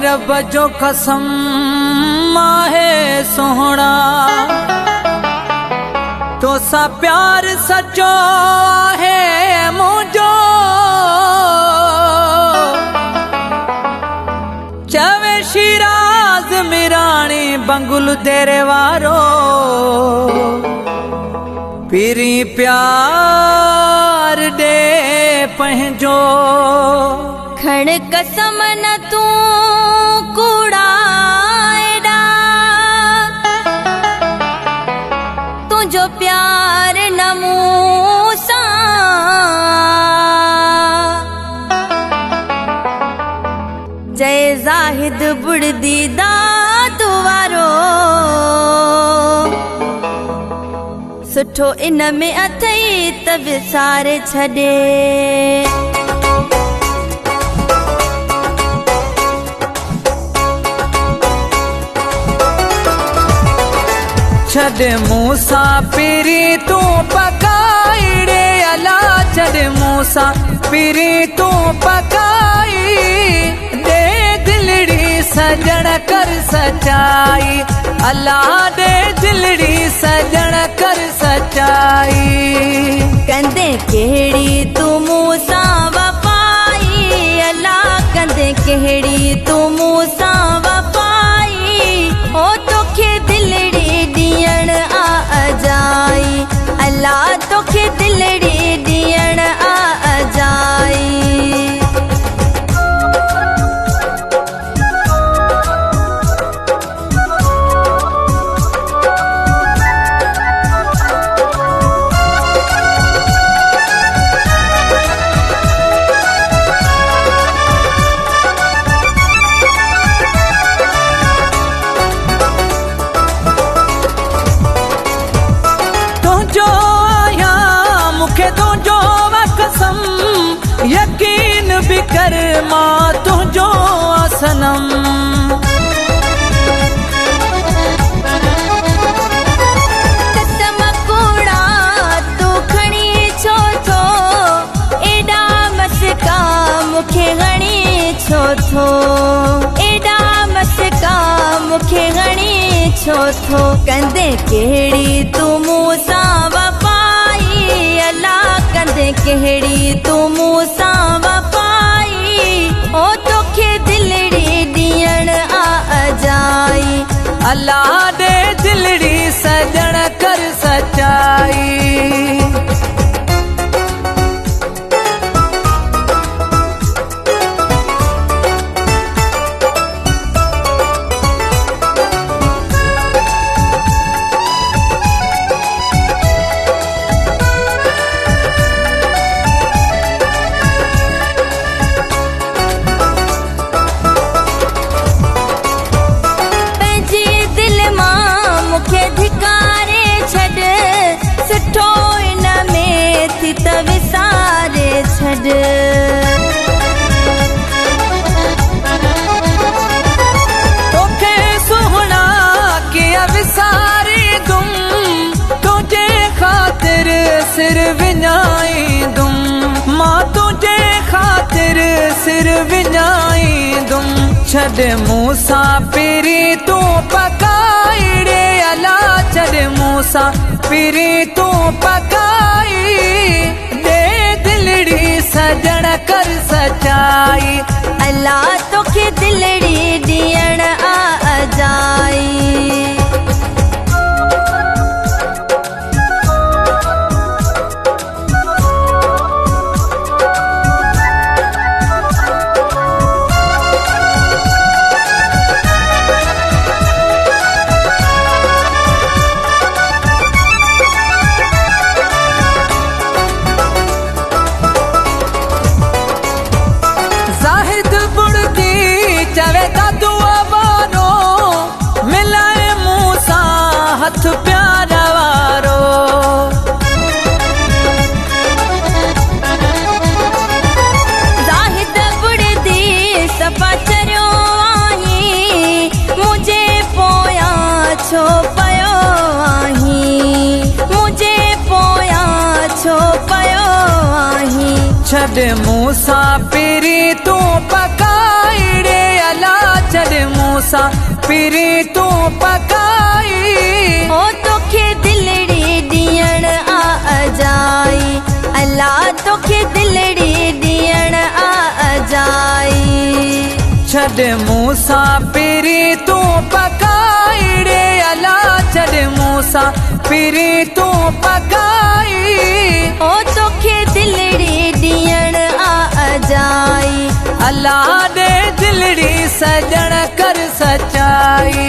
रब जो कसम आहे सोहणा तो सा प्यार सचो है मुझो चवे शिराज मिराणी बंगुल तेरे वारो पीरी प्यार दे पंहिंजो खण कसम न तू कूड़ा एडा तुझो प्यार न मूसा जय जाहिद बुढ़दी दादू वारो सुठो इन में अथई त विसारे छॾे छड़ मूसा पीरी तू पकाईड़े अला छड़ मूसा पीरी तू पकाई दे दिलड़ी सजण कर सचाई अल्लाह दे दिलड़ी सजण कर सचाई कंदे केड़ी तू मूसा वफाई अल्लाह कंदे केड़ी तू मूसा वफाई ओ तोखे दिलड़ी दियण आ जाई अल्लाह तोखे दिलड़ी दियण आ जाई यकीन भी कर मां तुझो सनम कसम कूड़ा तू खणी छो थो एडा मस्का मुखे गणी छो थो एडा मस्का मुखे गणी छो थो कंदे केड़ी तू मूसा वफाई अल्लाह कंदे केड़ी तू मूसा वफाई ओ तोखे दिलड़ी दियण आ जाई अल्लाह दे दिलड़ी सजण कर सचाई विसारे छड़ तोखे सुहना किया विसारे दुम तुझे खातिर सिर विञाई दुम मां तुझे खातिर सिर विञाई दुम छड़ मूसा पीरी तू पकाईड़े अला छड़ मूसा पीरी तू पकाई सजण कर सचाई अल्लाह तोखे दिलड़ी दियण आ जाई छॾ मूंसा पिरी तूं पकाई रे अला छॾ मूंसा पिरी तूं पकाई हो तोखे दिलड़ी ॾियण आ अजाई अल्लाह तोखे दिलड़ी ॾियण आ अजाई छॾ मूंसा पिरी तूं पकाई रे अला छॾ मूंसा पिरी तूं पकाई हो तोखे दिलड़ी ॾियण आ अजाई अल्लाह दे दिलड़ी सजण कर सचाई।